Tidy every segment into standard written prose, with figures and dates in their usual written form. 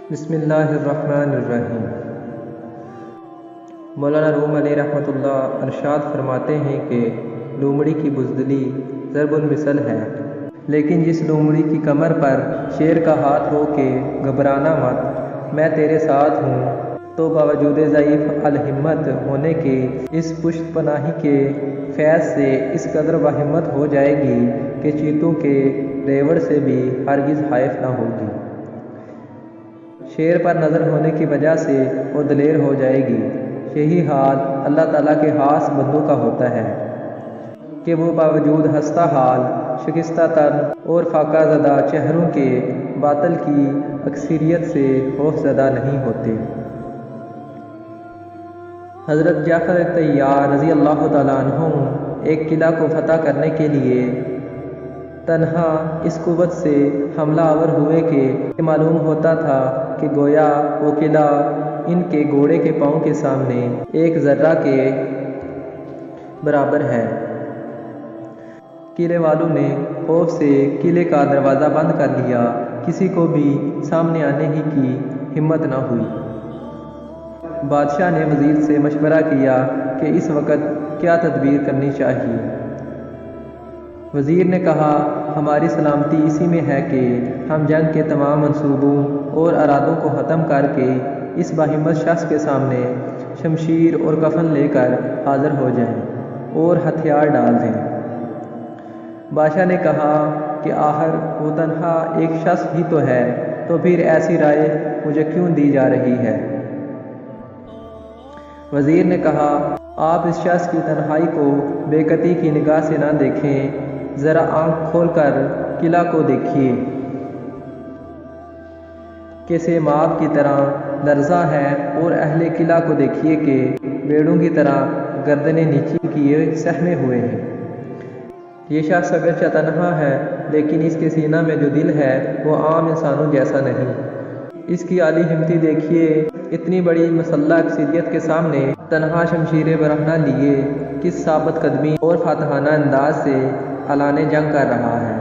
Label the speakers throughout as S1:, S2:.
S1: بسم اللہ الرحمن الرحیم۔ مولانا روم علیہ رحمۃ اللہ ارشاد فرماتے ہیں کہ لومڑی کی بزدلی ضرب المثل ہے، لیکن جس لومڑی کی کمر پر شیر کا ہاتھ ہو کے گھبرانا مت، میں تیرے ساتھ ہوں، تو باوجود ضعیف الہمت ہونے کے اس پشت پناہی کے فیض سے اس قدر باہمت ہو جائے گی کہ چیتوں کے ریوڑ سے بھی ہرگز حائف نہ ہوگی۔ شیر پر نظر ہونے کی وجہ سے وہ دلیر ہو جائے گی۔ یہی حال اللہ تعالیٰ کے خاص بندوں کا ہوتا ہے کہ وہ باوجود ہستہ حال، شکستہ تن اور فاقہ زدہ چہروں کے باطل کی اکثریت سے خوف زدہ نہیں ہوتے۔ حضرت جعفر طیار رضی اللہ تعالیٰ عنہ ایک قلعہ کو فتح کرنے کے لیے تنہا اس قوت سے حملہ آور ہوئے کہ معلوم ہوتا تھا کہ گویا وہ قلعہ ان کے گھوڑے کے پاؤں کے سامنے ایک ذرہ کے برابر ہے۔ قلعے والوں نے خوف سے قلعے کا دروازہ بند کر لیا، کسی کو بھی سامنے آنے ہی کی ہمت نہ ہوئی۔ بادشاہ نے وزیر سے مشورہ کیا کہ اس وقت کیا تدبیر کرنی چاہیے۔ وزیر نے کہا، ہماری سلامتی اسی میں ہے کہ ہم جنگ کے تمام منصوبوں اور ارادوں کو ختم کر کے اس باہمت شخص کے سامنے شمشیر اور کفن لے کر حاضر ہو جائیں اور ہتھیار ڈال دیں۔ بادشاہ نے کہا کہ آخر وہ تنہا ایک شخص ہی تو ہے، تو پھر ایسی رائے مجھے کیوں دی جا رہی ہے؟ وزیر نے کہا، آپ اس شخص کی تنہائی کو بے قطعی کی نگاہ سے نہ دیکھیں، ذرا آنکھ کھول کر قلعہ کو دیکھیے کہ سیماب کی طرح لرزاں ہے، اور اہل قلعہ کو دیکھیے کہ بیڑوں کی طرح گردنیں نیچی کیے سہمے ہوئے ہیں۔ یہ شخص اگرچہ تنہا ہے، لیکن اس کے سینہ میں جو دل ہے وہ عام انسانوں جیسا نہیں۔ اس کی عالی ہمتی دیکھیے، اتنی بڑی مسلح اکثریت کے سامنے تنہا شمشیر برہنہ لیے کس ثابت قدمی اور فاتحانہ انداز سے اعلان جنگ کر رہا ہے۔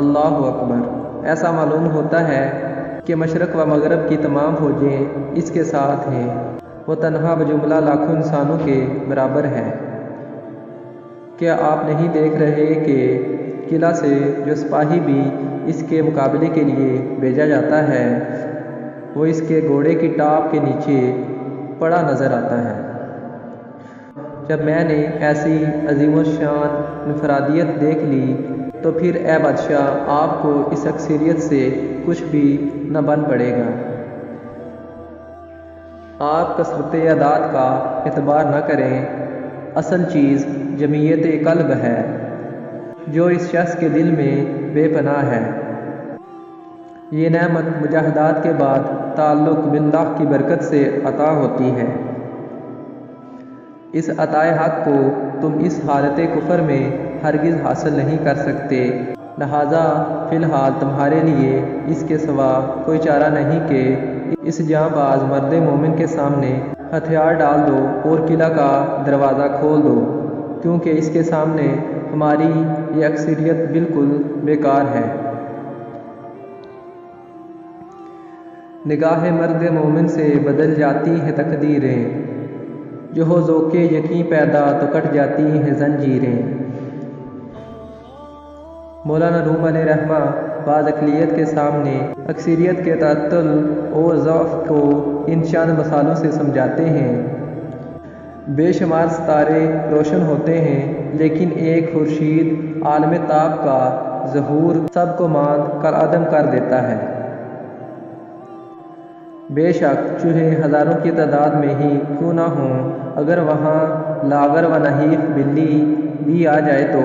S1: اللہ اکبر! ایسا معلوم ہوتا ہے کہ مشرق و مغرب کی تمام فوجیں اس کے ساتھ ہیں، وہ تنہا بجملہ لاکھوں انسانوں کے برابر ہے۔ کیا آپ نہیں دیکھ رہے کہ قلعہ سے جو سپاہی بھی اس کے مقابلے کے لیے بھیجا جاتا ہے، وہ اس کے گھوڑے کی ٹاپ کے نیچے پڑا نظر آتا ہے؟ جب میں نے ایسی عظیم الشان انفرادیت دیکھ لی تو پھر اے بادشاہ، آپ کو اس اکثریت سے کچھ بھی نہ بن پڑے گا۔ آپ کثرت اعداد کا اعتبار نہ کریں، اصل چیز جمعیت قلب ہے جو اس شخص کے دل میں بے پناہ ہے۔ یہ نعمت مجاہدات کے بعد تعلق باللہ کی برکت سے عطا ہوتی ہے۔ اس عطائے حق کو تم اس حالت کفر میں ہرگز حاصل نہیں کر سکتے، لہٰذا فی الحال تمہارے لیے اس کے سوا کوئی چارہ نہیں کہ اس جاں باز مرد مومن کے سامنے ہتھیار ڈال دو اور قلعہ کا دروازہ کھول دو، کیونکہ اس کے سامنے ہماری یہ اکثریت بالکل بیکار ہے۔ نگاہ مرد مومن سے بدل جاتی ہے تقدیریں، جو ہو ذوق یقین پیدا تو کٹ جاتی ہیں زنجیریں۔ مولانا روم علیہ رحمہ بعض اقلیت کے سامنے اکثریت کے تعطل اور ضعف کو ان چند مثالوں سے سمجھاتے ہیں۔ بے شمار ستارے روشن ہوتے ہیں، لیکن ایک خورشید عالم تاب کا ظہور سب کو ماند کر عدم کر دیتا ہے۔ بے شک چوہے ہزاروں کی تعداد میں ہی کیوں نہ ہوں، اگر وہاں لاغر و نحیف بلی بھی آ جائے تو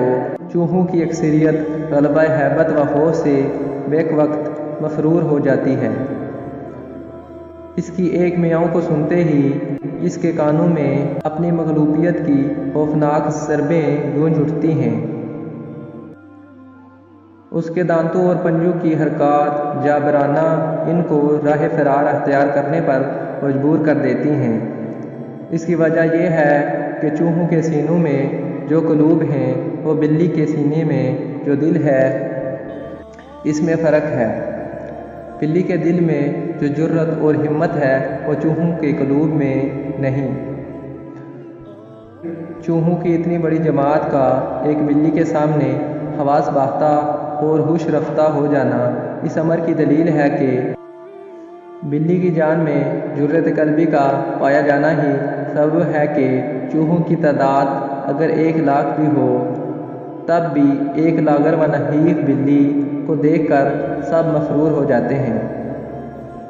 S1: چوہوں کی اکثریت غلبہ ہیبت و خوف سے بیک وقت مفرور ہو جاتی ہے۔ اس کی ایک میاؤں کو سنتے ہی اس کے کانوں میں اپنی مغلوبیت کی خوفناک ضربیں گونج اٹھتی ہیں۔ اس کے دانتوں اور پنجوں کی حرکات جابرانہ ان کو راہ فرار اختیار کرنے پر مجبور کر دیتی ہیں۔ اس کی وجہ یہ ہے کہ چوہوں کے سینوں میں جو قلوب ہیں، وہ بلی کے سینے میں جو دل ہے اس میں فرق ہے۔ بلی کے دل میں جو جرت اور ہمت ہے وہ چوہوں کے قلوب میں نہیں۔ چوہوں کی اتنی بڑی جماعت کا ایک بلی کے سامنے حواس باختہ اور ہوش رفتہ ہو جانا اس امر کی دلیل ہے کہ بلی کی جان میں جرت قلبی کا پایا جانا ہی سبب ہے کہ چوہوں کی تعداد اگر 1,00,000 بھی ہو تب بھی ایک لاغر و نحیف بلی کو دیکھ کر سب مفرور ہو جاتے ہیں۔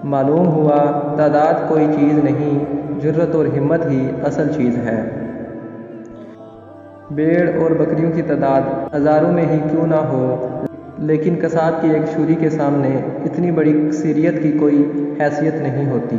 S1: معلوم ہوا تعداد کوئی چیز نہیں، جرت اور ہمت ہی اصل چیز ہے۔ بھیڑ اور بکریوں کی تعداد ہزاروں میں ہی کیوں نہ ہو، لیکن کساد کی ایک چھری کے سامنے اتنی بڑی اکثریت کی کوئی حیثیت نہیں ہوتی۔